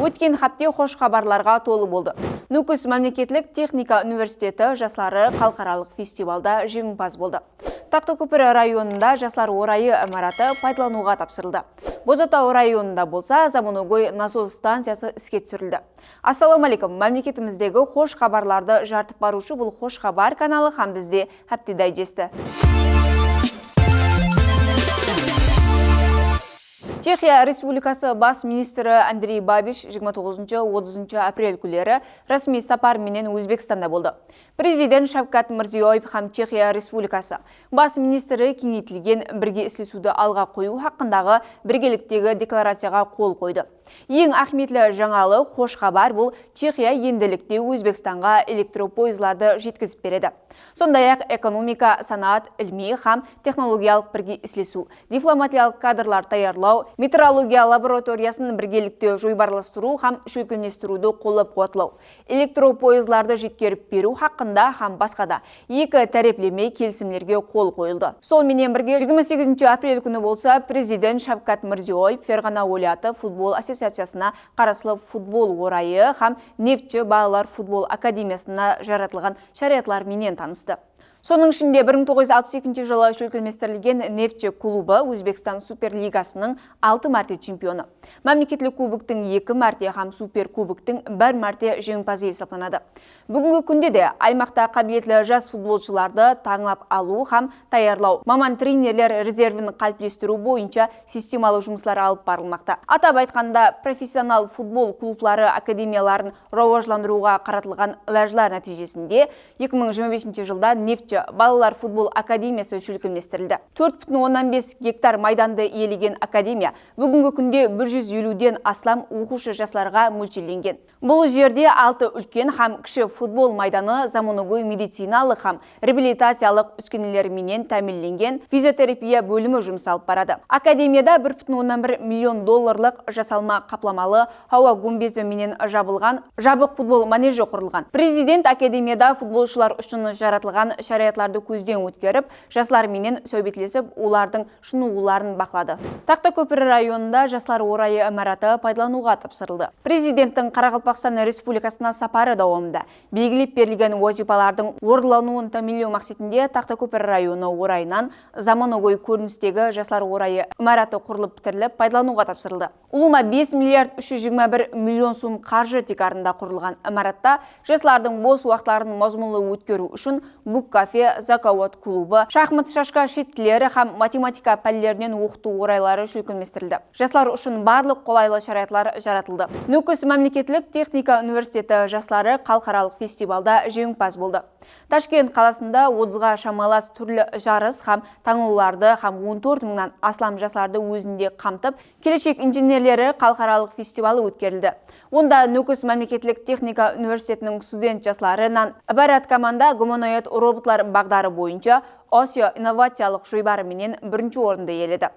Өткен хапте хош хабарларға толы болды. Нүкіс мемлекеттік техника университеті жастары халықаралық фестивалда жеңімпаз болды. Тақтыкөпір районында жастар орайы имараты пайдалануға тапсырылды. Бозатау районында болса заманауи насос станциясы іске түсірілді. Ассалаумалейкум, мемлекетіміздегі хош хабарларды жартып барушы бұл хош хабар каналы һәм бізде хәпте дайджесті. Чехия Республикасы бас министрі Андрей Бабиш 29-30 апрель күлері ресми сапар менен Өзбекстанда болды. Президент Шавкат Мирзиёев һәм Чехия Республикасы бас министрі кеңейтілген бірге ислесуді алға қою хақындағы біргеліктегі декларацияға қол қойды. Ең ахметлі жаңалы хош хабар бұл Чехия енділікте Өзбекстанға электропойызларды жеткізіп береді. Сондай-ақ экономика, санат, ilmi һәм технологиялық бірге ислесу, дипломатиялық кадрлар таярлау, метеорология лабораториясын біргелікте жойбарластыру һәм шөкілместіруді қолып қуатлау, электропойызларды жеткеріп беру хақында һәм басқада екі тәреплеме келісімлерге қол қойылды. Сол менен бірге 28 апрель күні болса, президент Шавкат Мирзиёев Ферғана уәлаяты футбол ассоциациясына қарасылы футбол орайы һәм нефтчі балалар футбол академиясына жаратылған шариатлар менен танысты. Соның ішінде 1962 жылы шөкілместірілген нефтчі клубы Өзбекстан Суперлигасының 6 мәрте чемпионы. Мемлекеттік кубоктың 2 мәрте һәм супер кубоктың 1 мәрте жеңімпазы есептеледі. Бүгінгі күнде де аймақта қабілетлі жас футболшыларды таңлап алу һәм даярлау, маман тренерлер резервін қалыптастыру бойынша системалы жұмыстар алып барылмақта. Атап айтқанда, профессионал футбол клублары академияларын рауажландыруға қаратылған ләжлар нәтижесінде 2025 жылда нефтчі балалар футбол академиясы шүлкілместірілді. 4,5 гектар майданды иелеген академия бүгінгі күнде 150-ден астам оқушы жастарға мөлшерленген. Бұл жерде 6 үлкен һәм кіші футбол майданы заманауи медициналық һәм реабилитациялық үскенелерменен тәмінленген физиотерапия бөлімі жұмсалып барады. Академияда 1,1 миллион долларлық жасалма қапламалы ауа гүмбезі менен жабылған жабық футбол манежі құрылған. Президент академияда футболшылар үшін жаратылған шариатларды көзден өткеріп, жастар менен сөйбетлесіп, олардың шынығуларын бақылады. Тақтыкөпір районында жастар орайы имараты пайдалануға тапсырылды. Президенттің Қарақалпақстан Республикасына сапары дауамында белгілеп берілген вазифалардың орындалуын тәмінлеу мақсатында Тақтыкөпір районы орайынан заманауи көріністегі жастар орайы имараты құрылып бітіріліп пайдалануға тапсырылды. Улума 5 миллиард 321 миллион сум қаржы текарында құрылған имаратта жастардың бос уақытларын мазмұнлы өткеру үшін бук кафе, заковод клубы, шахмат шашка шеттілері һәм математика пәнлерінен оқыту орайлары шүлкілместірілді. Жастар үшін барлық қолайлы шарайатлар жаратылды. Нүкіс мемлекеттік техника университеті жастары халықаралық фестивалда жеңімпаз болды. Ташкент қаласында 30-ға шамалас түрлі жарыс һәм таңылуларды һәм 14 мыңнан астам жастарды өзінде қамтып, келешек инженерлері халықаралық фестивалы өткерілді. Онда Нүкіс мемлекеттік техника университетінің студент жастарынан ібарат команда гуманоид роботлар бағдары бойынша Осия инновациялық жойбары менен бірінші орынды иеледі.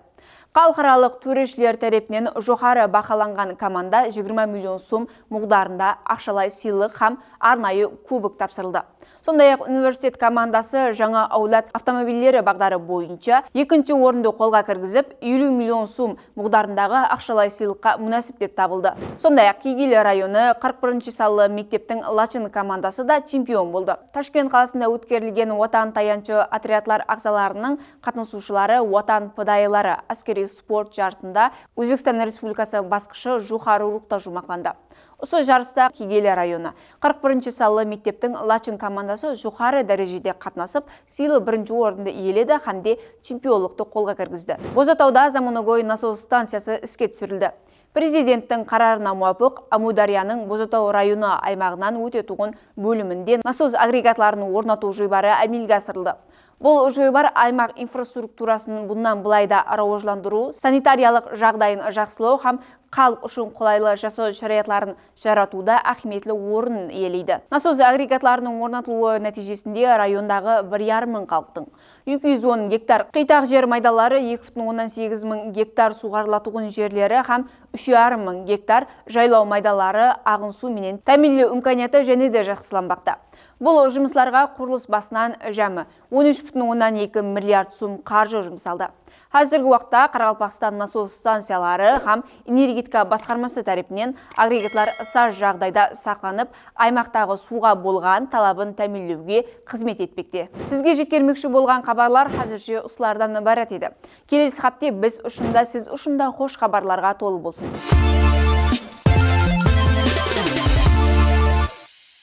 Халықаралық төрешілер тарапынан жоғары бағаланған команда 20 миллион сом мағдарында ақшалай сыйлық һәм арнайы кубок тапсырылды. Сондай-ақ университет командасы жаңа аулат автомобильдері бағдары бойынша екінші орынды қолға кіргізіп, 50 миллион сом мағдарындағы ақшалай сыйлыққа мұнасып деп табылды. Сондай-ақ Кегел районы 41 салы мектептің Лачин командасы да чемпион болды. Ташкент қаласында өткерілген отан таянчы отрядтар ағзаларының қатысушылары отан пыдайлары әскери спорт жарысында Өзбекстан Республикасы басқышы жоғары рухта жұмақланды. Осы жарыста Кегел районы 41 салы мектептің Лачин командасы жоғары дәрежеде қатынасып, сыйлы бірінші орынды иеледі һәмде чемпионлықты қолға кіргізді. Бозатауда заманауи насос станциясы іске түсірілді. Президенттің қарарына муафық Амударияның Бозатау районы аймағынан өтетуғын бөлімінде насос агрегатларын орнату жойбары әмелге асырылды. Бұл жойбар аймақ инфраструктурасын бұннан бұлайда рауажландыру, санитариялық жағдайын жақсылау һәм халық үшін қолайлы жасау шариатларын жаратуда ахметлі орын иелейді. Насос агрегатларының орнатылуы нәтижесінде райондағы 1,5 мың халықтың 210 гектар қитақ жер майдалары, 2,8 мың гектар суғарылатуғын жерлері һәм 3,5 мың гектар жайлау майдалары ағын су менен тәмінлеу имканияты және де жақсыланбақта. Бұл жұмысларға құрылыс басынан жәмі 13,2 миллиард сом қаржы жұмсалды. Қазіргі уақытта Қарақалпақстан насос станциялары һәм энергетика басқармасы тарапынан агрегаттар саз жағдайда сақланып, аймақтағы суға болған талабын тәмінлеуге қызмет етпекте. Сізге жеткермекші болған хабарлар қазірше осылардан барат еді. Келесі хапте біз ұшында, сіз ұшында хош хабарларға толы болсын.